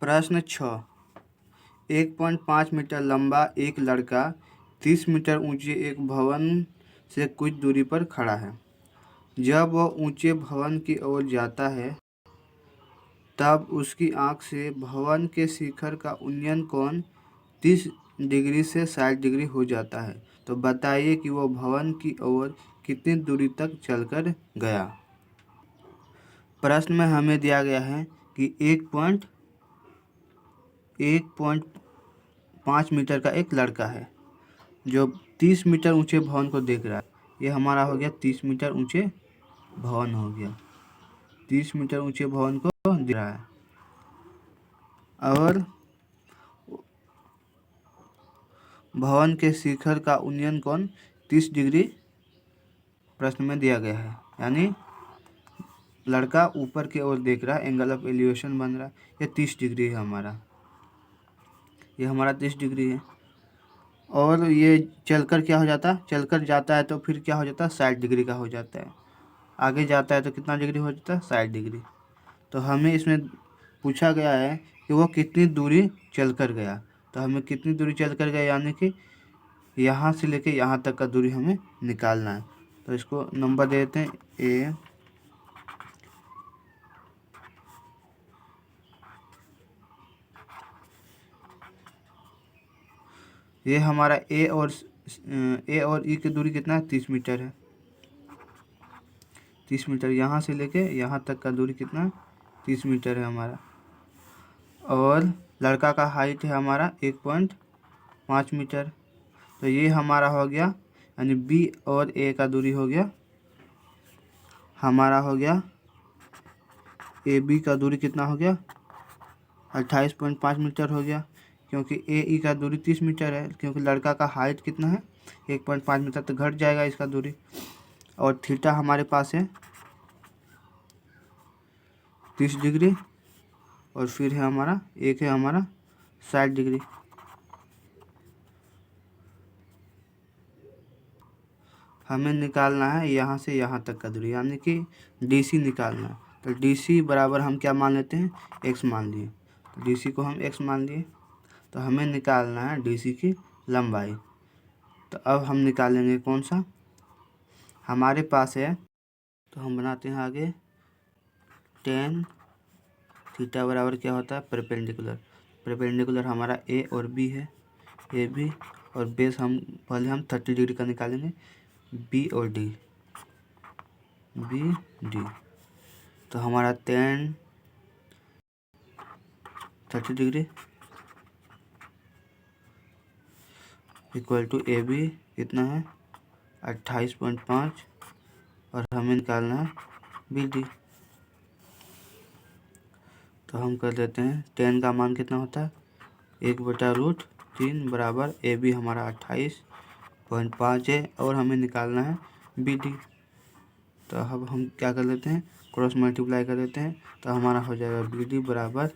प्रश्न 6। 1.5 मीटर लंबा एक लड़का 30 मीटर ऊंचे एक भवन से कुछ दूरी पर खड़ा है। जब वह ऊंचे भवन की ओर जाता है तब उसकी आंख से भवन के शिखर का उन्नयन कोण 30 डिग्री से 60 डिग्री हो जाता है। तो बताइए कि वह भवन की ओर कितनी दूरी तक चलकर गया। प्रश्न में हमें दिया गया है कि 1.5 मीटर का एक लड़का है जो 30 मीटर ऊंचे भवन को देख रहा है। ये हमारा हो गया 30 मीटर ऊंचे भवन हो गया। 30 मीटर ऊंचे भवन को देख रहा है और भवन के शिखर का उन्नयन कोण 30 डिग्री प्रश्न में दिया गया है। यानी लड़का ऊपर की ओर देख रहा है, एंगल ऑफ एलिवेशन बन रहा है। ये 30 डिग्री है हमारा, ये हमारा 30 डिग्री है। और ये चलकर क्या हो जाता है, चलकर जाता है तो फिर क्या हो जाता है, 60 डिग्री का हो जाता है। आगे जाता है तो कितना डिग्री हो जाता है, 60 डिग्री। तो हमें इसमें पूछा गया है कि वो कितनी दूरी चलकर गया। तो हमें कितनी दूरी चलकर गया यानी कि यहाँ से लेके यहाँ तक का दूरी हमें निकालना है। तो इसको नंबर दे देते हैं ए। ये हमारा ए और ई की दूरी कितना है, 30 मीटर है। 30 मीटर यहाँ से लेके यहाँ तक का दूरी कितना है, 30 मीटर है हमारा। और लड़का का हाइट है हमारा 1.5 मीटर। तो ये हमारा हो गया, यानी बी और ए का दूरी हो गया हमारा, हो गया ए बी का दूरी कितना हो गया, 28.5 मीटर हो गया। क्योंकि ए ई का दूरी 30 मीटर है, क्योंकि लड़का का हाइट कितना है 1.5 मीटर, तो घट जाएगा इसका दूरी। और थीटा हमारे पास है 30 डिग्री और फिर है हमारा एक है हमारा 60 डिग्री। हमें निकालना है यहाँ से यहाँ तक का दूरी, यानी कि डीसी निकालना है। तो डीसी बराबर हम क्या मान लेते हैं, एक्स मान लिए। तो डीसी को हम एक्स मान लिए। तो हमें निकालना है डीसी की लंबाई। तो अब हम निकालेंगे कौन सा, हमारे पास है। तो हम बनाते हैं आगे, tan थीटा बराबर क्या होता है, परपेंडिकुलर। परपेंडिकुलर हमारा ए और बी है, ए बी। और बेस हम पहले हम 30 डिग्री का निकालेंगे, बी और डी, बी डी। तो हमारा tan 30 degree equal to A B कितना है 28.5 और हमें निकालना है बी डी। तो हम कर देते हैं, tan का मान कितना होता है 1/√3 बराबर ए बी हमारा 28.5 है और हमें निकालना है बी डी। तो अब हम क्या कर लेते हैं, क्रॉस मल्टीप्लाई कर देते हैं। तो हमारा हो जाएगा बी डी बराबर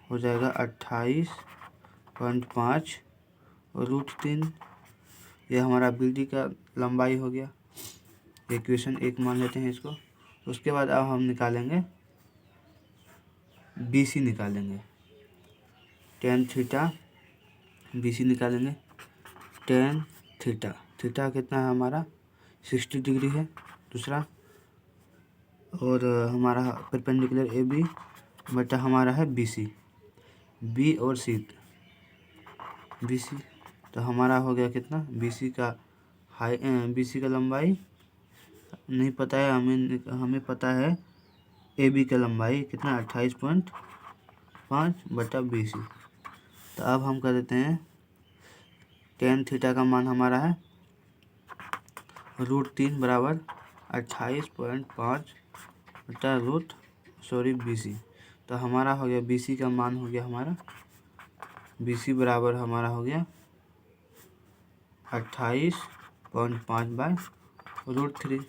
हो जाएगा 28.5 और √3। ये हमारा बी डी का लंबाई हो गया। इक्वेशन 1 मान लेते हैं इसको। उसके बाद अब हम निकालेंगे बी सी निकालेंगे, tan थीटा बी सी निकालेंगे। tan थीटा, थीटा कितना है हमारा 60 डिग्री है दूसरा। और हमारा परपेंडिकुलर ए बी बटा हमारा है बी सी, बी और सी, बी सी। तो हमारा हो गया कितना, बी सी का बी सी का लंबाई नहीं पता है हमें पता है ए बी का लंबाई कितना 28.5 बटा बी सी। तो अब हम कर देते हैं, tan थीटा का मान हमारा है √3 बराबर 28.5 बटा बी सी। तो हमारा हो गया बी सी का मान हो गया हमारा, बी सी बराबर हमारा हो गया 28.5 बाय √3।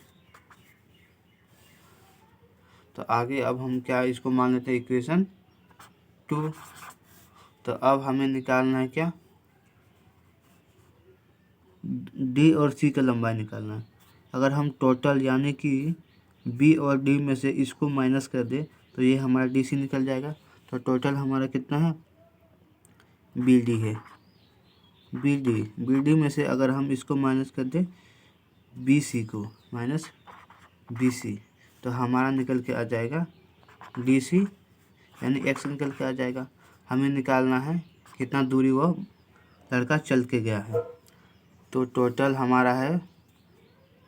तो आगे अब हम क्या इसको मान लेते हैं इक्वेशन 2। तो अब हमें निकालना है क्या, डी और सी का लंबाई निकालना है। अगर हम टोटल यानी कि बी और डी में से इसको माइनस कर दे तो ये हमारा DC निकल जाएगा। तो टोटल हमारा कितना है, BD है। BD में से अगर हम इसको माइनस कर दें BC को, माइनस BC, तो हमारा निकल के आ जाएगा DC, यानी X निकल के आ जाएगा। हमें निकालना है कितना दूरी वो लड़का चल के गया है। तो टोटल हमारा है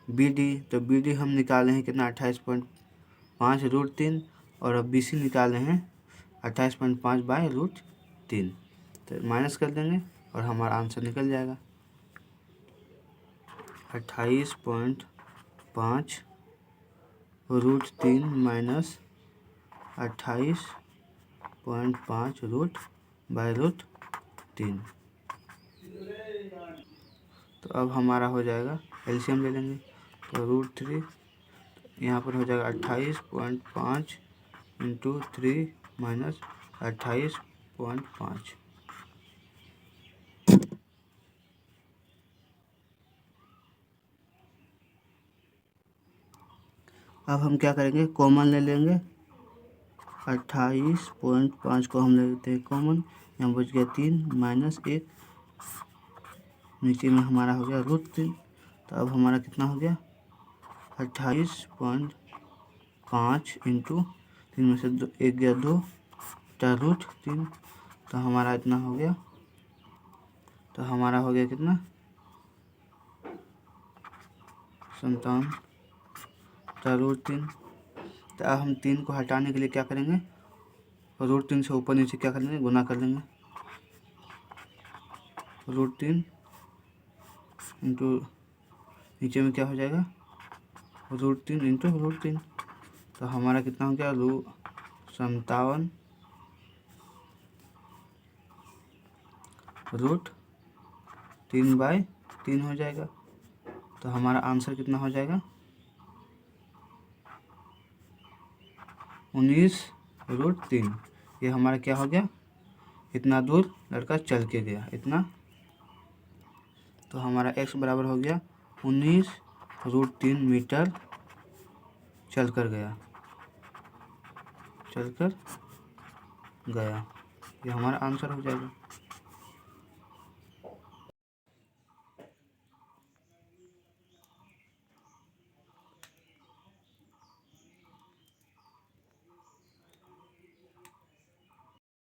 BD, तो BD हम निकाले हैं कितना 28.5√3, और अब BC निकाले हैं 28.5/√3। तो माइनस कर देंगे और हमारा आंसर निकल जाएगा 28.5√3 माइनस 28.5√3। तो अब हमारा हो जाएगा, एलसीएम ले लेंगे, तो √3 यहाँ पर हो जाएगा 28.5 × 3 माइनस 28.5। अब हम क्या करेंगे, कॉमन ले लेंगे। 28.5 को हम ले लेते हैं कॉमन, यहाँ बच गया 3 माइनस 1, नीचे में हमारा हो गया √3। तो अब हमारा कितना हो गया 28.5 × 3 में से 1 गया 2, √3। तो हमारा इतना हो गया, तो हमारा हो गया कितना 57, √3। तो अब हम 3 को हटाने के लिए क्या करेंगे, √3 से ऊपर नीचे क्या करेंगे, गुना कर लेंगे। √3 इंटू नीचे में क्या हो जाएगा, √3 इंटू √3। तो हमारा कितना हो गया 57 √3/3 हो जाएगा। तो हमारा आंसर कितना हो जाएगा 19√3। ये हमारा क्या हो गया, इतना दूर लड़का चल के गया, इतना। तो हमारा x बराबर हो गया 19√3 मीटर चल कर गया, ये हमारा आंसर हो जाएगा।